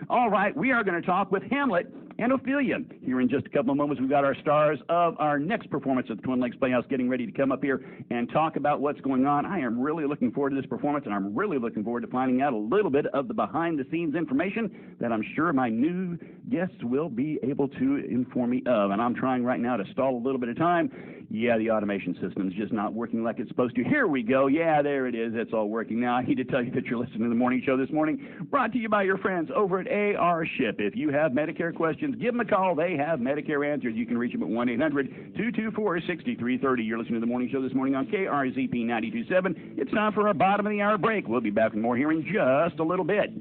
All right, we are going to talk with Hamlet and Ophelia. Here in just a couple of moments, we've got our stars of our next performance at the Twin Lakes Playhouse getting ready to come up here and talk about what's going on. I am really looking forward to this performance, and I'm really looking forward to finding out a little bit of the behind-the-scenes information that I'm sure my new guests will be able to inform me of. And I'm trying right now to stall a little bit of time. Yeah, the automation system's just not working like it's supposed to. Here we go. Yeah, there it is. It's all working now. I need to tell you that you're listening to the morning show this morning, brought to you by your friends over at AR Ship. If you have Medicare questions, give them a call. They have Medicare answers. You can reach them at 1-800-224-6330. You're listening to the morning show this morning on KRZP 92.7. It's time for our bottom of the hour break. We'll be back with more here in just a little bit.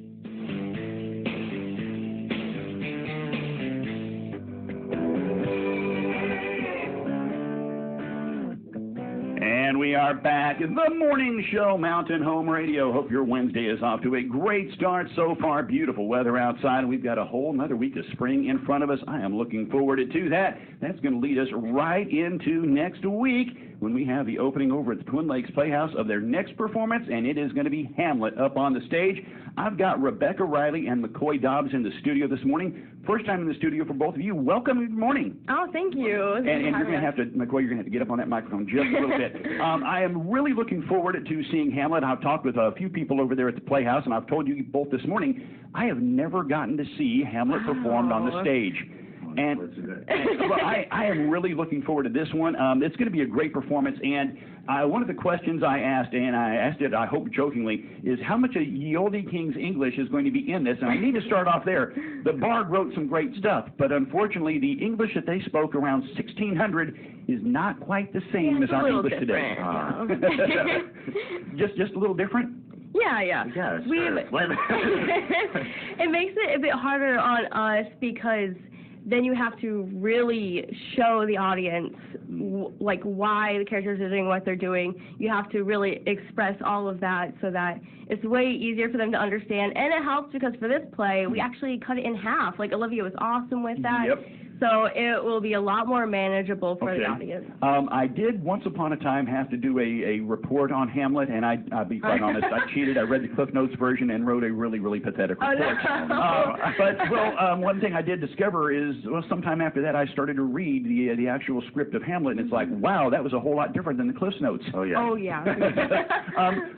And we are back at the morning show, Mountain Home Radio. Hope your Wednesday is off to a great start so far. Beautiful weather outside, and we've got a whole another week of spring in front of us. I am looking forward to that. That's going to lead us right into next week when we have the opening over at the Twin Lakes Playhouse of their next performance, and it is going to be Hamlet up on the stage. I've got Rebecca Riley and McKoy Dobbs in the studio this morning. First time in the studio for both of you. Welcome. Good morning. Oh, thank you. And you're going to have to, McKoy, you're going to have to get up on that microphone just a little bit. I am really looking forward to seeing Hamlet. I've talked with a few people over there at the Playhouse, and I've told you both this morning, I have never gotten to see Hamlet performed on the stage. And well, I am really looking forward to this one. It's going to be a great performance. And one of the questions I asked, and I asked it, I hope jokingly, is how much of Ye Olde King's English is going to be in this? And I need to start off there. The Bard wrote some great stuff, but unfortunately, the English that they spoke around 1600 is not quite the same as our English today. Just a little different? Yeah. Yeah, sure. It makes it a bit harder on us because then you have to really show the audience like why the characters are doing what they're doing. You have to really express all of that so that it's way easier for them to understand. And it helps because for this play, we actually cut it in half. Like Olivia was awesome with that. Yep. So it will be a lot more manageable for the audience. I did once upon a time have to do a report on Hamlet, and I'll be quite honest, I cheated. I read the Cliff Notes version and wrote a really, really pathetic report. Oh, no. One thing I did discover is, sometime after that, I started to read the actual script of Hamlet, and it's like, wow, that was a whole lot different than the Cliff Notes. Oh, yeah. Oh, yeah.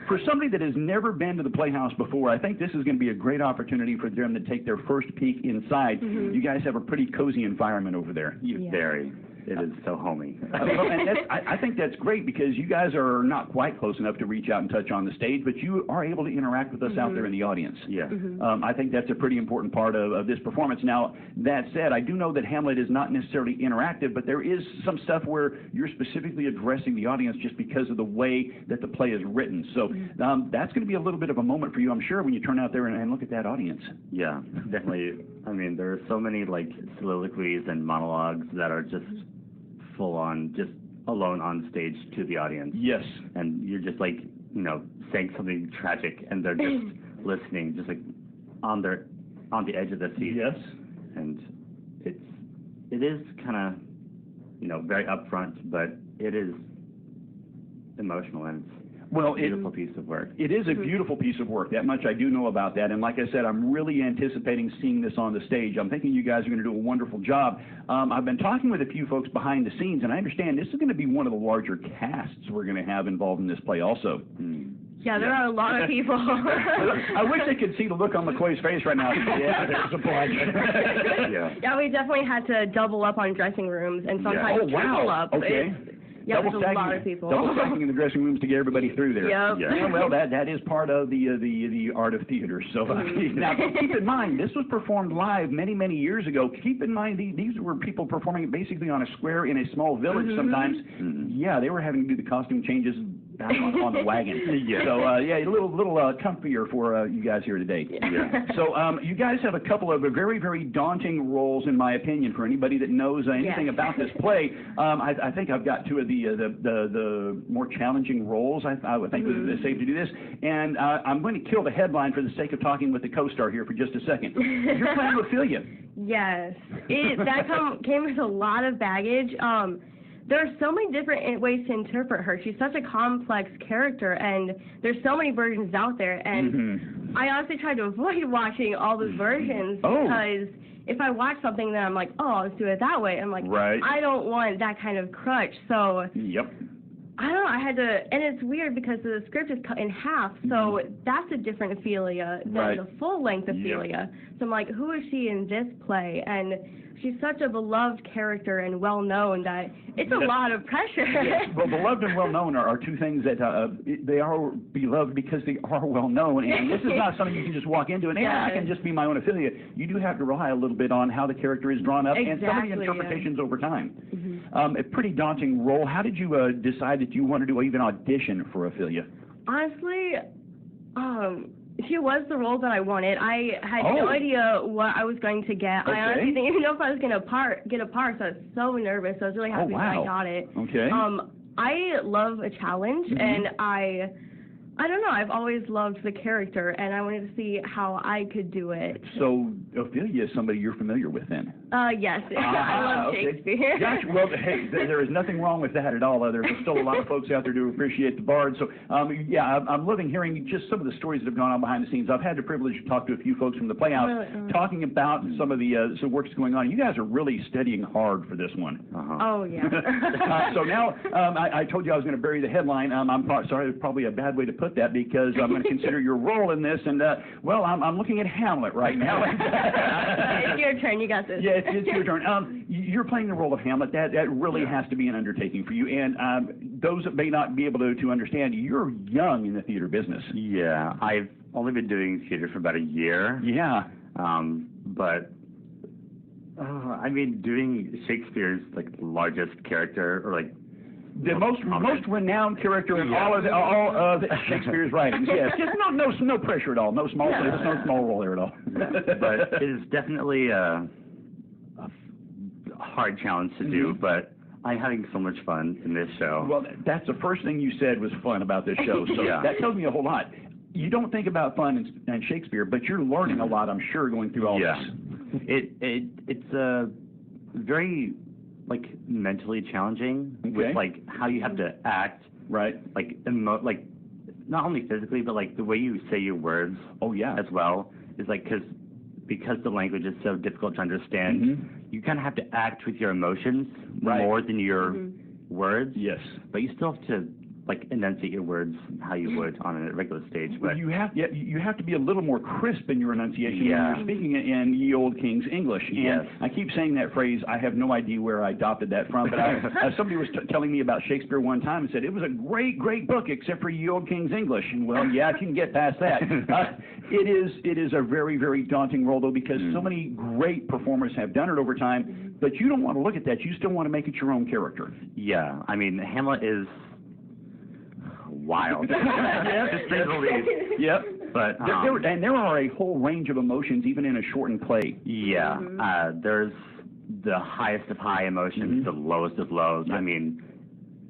For somebody that has never been to the Playhouse before, I think this is going to be a great opportunity for them to take their first peek inside. Mm-hmm. You guys have a pretty cozy environment over there. Very. It is so homey. And I think that's great because you guys are not quite close enough to reach out and touch on the stage, but you are able to interact with us out there in the audience. Yeah. I think that's a pretty important part of this performance. Now, that said, I do know that Hamlet is not necessarily interactive, but there is some stuff where you're specifically addressing the audience just because of the way that the play is written. So that's going to be a little bit of a moment for you, I'm sure, when you turn out there and look at that audience. Yeah, definitely. I mean, there are so many like soliloquies and monologues that are just full on, just alone on stage to the audience. Yes. And you're just like, saying something tragic, and they're just listening, just like on the edge of the seat. Yes. And it is kind of, very upfront, but it is emotional, and it's a beautiful piece of work. It is a beautiful piece of work. That much I do know about that. And like I said, I'm really anticipating seeing this on the stage. I'm thinking you guys are going to do a wonderful job. I've been talking with a few folks behind the scenes, and I understand this is going to be one of the larger casts we're going to have involved in this play also. Yeah, there are a lot of people. I wish they could see the look on McKoy's face right now. Yeah, there's a bunch. Yeah, we definitely had to double up on dressing rooms and sometimes triple up. Okay. Yeah, there's a lot of people. Double stacking in the dressing rooms to get everybody through there. Yep. Yeah. Well, that is part of the art of theater. So now keep in mind, this was performed live many, many years ago. Keep in mind, these were people performing it basically on a square in a small village sometimes. Yeah, they were having to do the costume changes back on the wagon. So, a little comfier for you guys here today. So, you guys have a couple of very, very daunting roles, in my opinion, for anybody that knows anything about this play. I think I've got two of the more challenging roles. I would think it's safe to do this. And I'm going to kill the headline for the sake of talking with the co-star here for just a second. You're playing Ophelia. Yes. That came with a lot of baggage. There are so many different ways to interpret her. She's such a complex character, and there's so many versions out there. And I honestly tried to avoid watching all the versions because if I watch something, then I'm like, oh, let's do it that way. I'm like, I don't want that kind of crutch. So I don't know. I had to, and it's weird because the script is cut in half, so that's a different Ophelia than the full-length Ophelia. So I'm like, who is she in this play? And she's such a beloved character and well-known that it's a lot of pressure. Well, beloved and well-known are two things that they are beloved because they are well-known. And this is not something you can just walk into and, I can just be my own Ophelia. You do have to rely a little bit on how the character is drawn up and some of the interpretations over time. A pretty daunting role. How did you decide that you wanted to even audition for Ophelia? Honestly, she was the role that I wanted. I had no idea what I was going to get. I honestly didn't even know if I was going to get a part, so I was so nervous. I was really happy that I got it. I love a challenge, and I don't know, I've always loved the character, and I wanted to see how I could do it. So, Ophelia is somebody you're familiar with, then? Yes. I love Shakespeare. Gotcha. Well, hey, there is nothing wrong with that at all. There's still a lot of folks out there who appreciate the bard. So, I'm loving hearing just some of the stories that have gone on behind the scenes. I've had the privilege to talk to a few folks from the Playhouse talking about some of the works going on. You guys are really studying hard for this one. Oh, yeah. So now, I told you I was going to bury the headline. I'm sorry, it's probably a bad way to put that because I'm going to consider your role in this. And, I'm looking at Hamlet right now. It's your turn. You got this. Yeah, it's your turn. You're playing the role of Hamlet. That really has to be an undertaking for you. And those that may not be able to understand, you're young in the theater business. Yeah, I've only been doing theater for about a year. Yeah. But I mean, doing Shakespeare's like largest character, or like the most renowned character in all of Shakespeare's writings. Yes, just no pressure at all. No small role there at all. But it is definitely a hard challenge to do. But I'm having so much fun in this show. Well, that's the first thing you said was fun about this show. So that tells me a whole lot. You don't think about fun in Shakespeare, but you're learning a lot, I'm sure, going through all this. It's a very mentally challenging with like how you have to act, like not only physically but like the way you say your words as well is like because the language is so difficult to understand, you kind of have to act with your emotions more than your words. Yes, but you still have to like enunciate your words how you would on a regular stage. But you have to be a little more crisp in your enunciation when you're speaking in ye old King's English. And I keep saying that phrase. I have no idea where I adopted that from, but somebody was telling me about Shakespeare one time and said it was a great book except for ye old King's English. And well, I can get past that. It is a very, very daunting role though, because so many great performers have done it over time. But you don't want to look at that. You still want to make it your own character. Yeah, I mean Hamlet is wild. Yep. But there are a whole range of emotions even in a shortened play. Yeah. There's the highest of high emotions, the lowest of lows. I mean,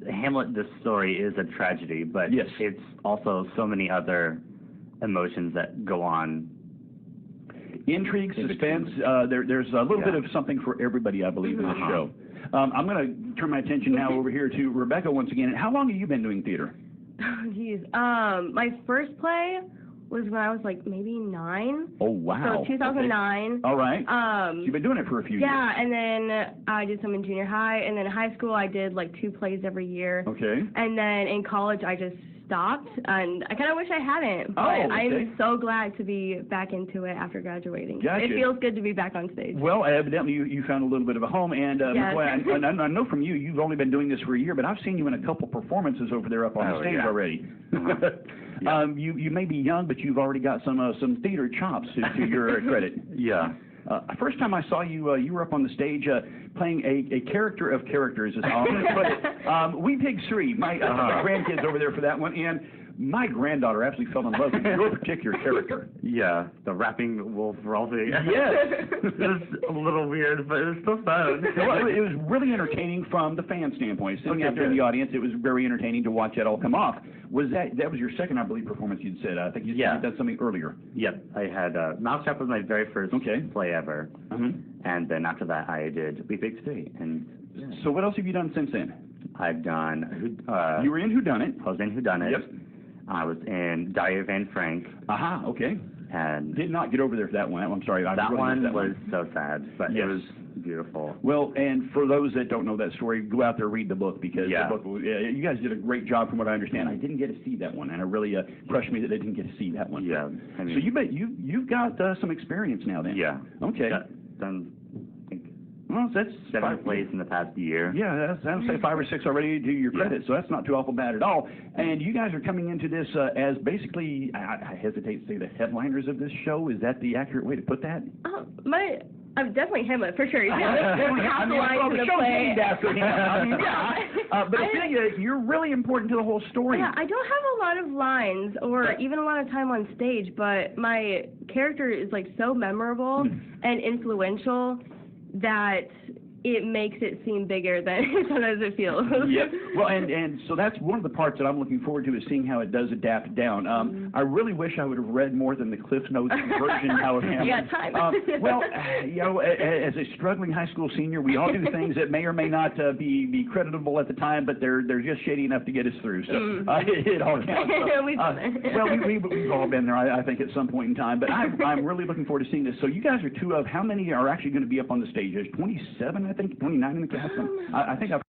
Hamlet, this story is a tragedy, but it's also so many other emotions that go on. Intrigue, suspense. There's a little bit of something for everybody, I believe, in this show. I'm going to turn my attention now over here to Rebecca once again. How long have you been doing theater? Oh, geez. My first play was when I was like maybe 9. Oh, wow. So 2009. Okay. All right. So you've been doing it for a few years. Yeah, and then I did some in junior high, and then in high school I did like 2 plays every year. Okay. And then in college I just stopped, and I kind of wish I hadn't, but I'm so glad to be back into it after graduating. Gotcha. It feels good to be back on stage. Well, evidently you found a little bit of a home, and McKoy, I know from you, you've only been doing this for a year, but I've seen you in a couple performances over there up on the stage already. You may be young, but you've already got some theater chops to your credit. Yeah. First time I saw you, you were up on the stage playing a character of characters, as I'm going to put it. We Pigs 3, my grandkids over there for that one, and my granddaughter absolutely fell in love with your particular character. Yeah, the rapping wolf thing. Yes. It was a little weird, but it was still fun. Well, it was really entertaining from the fan standpoint. Sitting out there in the audience, it was very entertaining to watch that all come off. That was your second, I believe, performance you'd said. I think you said you'd done something earlier. Yep, I had Mousetrap was my very first play ever, and then after that I did We Pigs 3. And so what else have you done since then? I've done you were in Whodunit. I was in Whodunit. Yep. I was in Diary of Anne Frank. Aha, okay. And did not get over there for that one. I'm sorry. That one was so sad, but yes. It was beautiful. Well, and for those that don't know that story, go out there, read the book, because the book, you guys did a great job from what I understand. I didn't get to see that one, and it really crushed me that I didn't get to see that one. Yeah. I mean, so you've got some experience now then. Yeah. Okay. Done, I think, well, that's 7 plays in the past year. Yeah, I would say 5 or 6 already to your credit, so that's not too awful bad at all. And you guys are coming into this as basically, I hesitate to say the headliners of this show. Is that the accurate way to put that? I'm definitely Hamlet, for sure. Half the lines in the play. After him. I mean, but I tell you, you're really important to the whole story. Yeah, I don't have a lot of lines or even a lot of time on stage, but my character is like so memorable and influential that it makes it seem bigger than sometimes it feels. Yep. Well, and so that's one of the parts that I'm looking forward to, is seeing how it does adapt down. I really wish I would have read more than the Cliff Notes version of Hamlet. You got time. Well, you know, as a struggling high school senior, we all do things that may or may not be creditable at the time, but they're just shady enough to get us through. So it all counts. Well, we've all been there, I think, at some point in time. But I'm really looking forward to seeing this. So you guys are 2 of how many are actually going to be up on the stage? There's 27, I think, 29 in the cast. I think I've